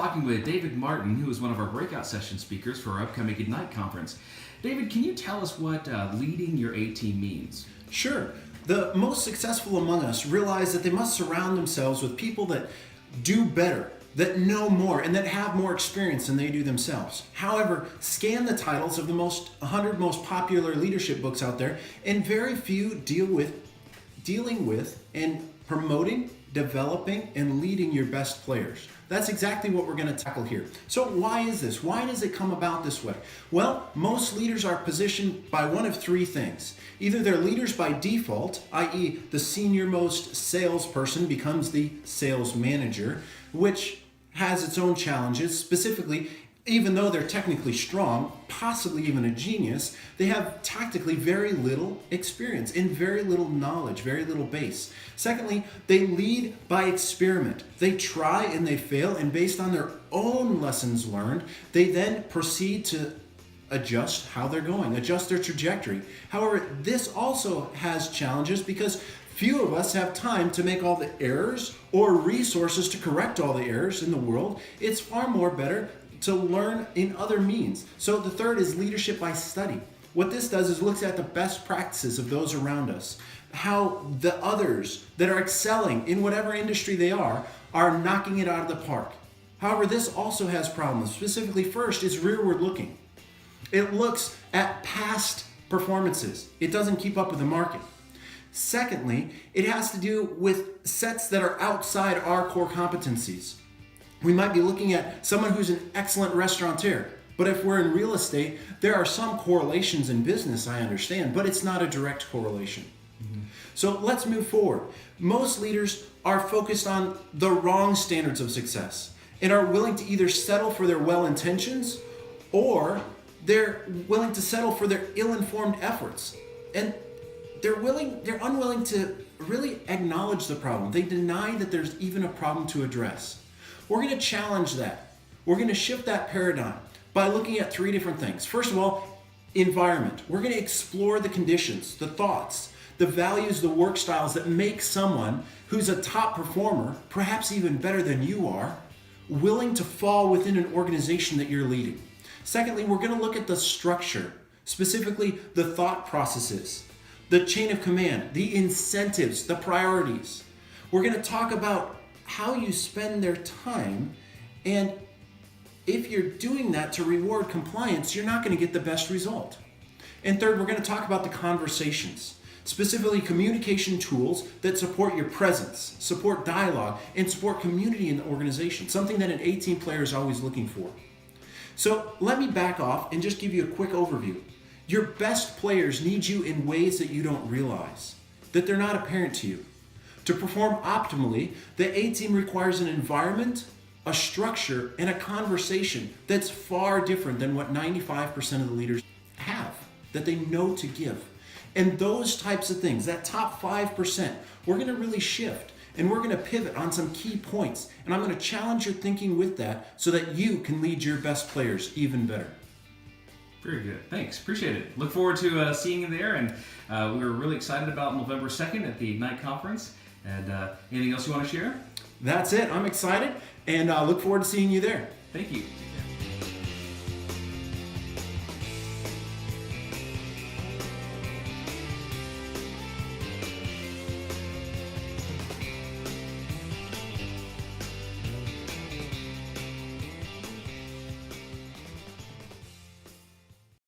talking with David Martin, who is one of our breakout session speakers for our upcoming Ignite conference. David, can you tell us what leading your A team means? Sure. The most successful among us realize that they must surround themselves with people that do better, that know more, and that have more experience than they do themselves. However, scan the titles of the 100 most popular leadership books out there, and very few dealing with and promoting, developing, and leading your best players. That's exactly what we're going to tackle here. So why is this? Why does it come about this way? Well, most leaders are positioned by one of three things. Either they're leaders by default, i.e. the senior-most salesperson becomes the sales manager, which has its own challenges. Specifically, even though they're technically strong, possibly even a genius, they have tactically very little experience and very little knowledge, very little base. Secondly, they lead by experiment. They try and they fail, and based on their own lessons learned, they then proceed to adjust how they're going, adjust their trajectory. However, this also has challenges because few of us have time to make all the errors or resources to correct all the errors in the world. It's far more better to learn in other means. So the third is leadership by study. What this does is looks at the best practices of those around us, how the others that are excelling in whatever industry they are knocking it out of the park. However, this also has problems. Specifically, first is rearward looking. It looks at past performances. It doesn't keep up with the market. Secondly, it has to do with sets that are outside our core competencies. We might be looking at someone who's an excellent restaurateur, but if we're in real estate, there are some correlations in business, I understand, but it's not a direct correlation. So let's move forward. Most leaders are focused on the wrong standards of success and are willing to either settle for their well-intentions or they're willing to settle for their ill-informed efforts. And they're unwilling to really acknowledge the problem. They deny that there's even a problem to address. We're going to challenge that. We're going to shift that paradigm by looking at three different things. First of all, environment. We're going to explore the conditions, the thoughts, the values, the work styles that make someone who's a top performer, perhaps even better than you are, willing to fall within an organization that you're leading. Secondly, we're going to look at the structure, specifically the thought processes, the chain of command, the incentives, the priorities. We're going to talk about how you spend their time, and if you're doing that to reward compliance, you're not going to get the best result. And third, we're going to talk about the conversations, specifically communication tools that support your presence, support dialogue, and support community in the organization, something that an A-team player is always looking for. So let me back off and just give you a quick overview. Your best players need you in ways that you don't realize, that they're not apparent to you. To perform optimally, the A-team requires an environment, a structure, and a conversation that's far different than what 95% of the leaders have, that they know to give. And those types of things, that top 5%, we're going to really shift and we're going to pivot on some key points. And I'm going to challenge your thinking with that so that you can lead your best players even better. Very good. Thanks. Appreciate it. Look forward to seeing you there. And we're really excited about November 2nd at the Ignite Conference. And anything else you want to share? That's it. I'm excited and look forward to seeing you there. Thank you.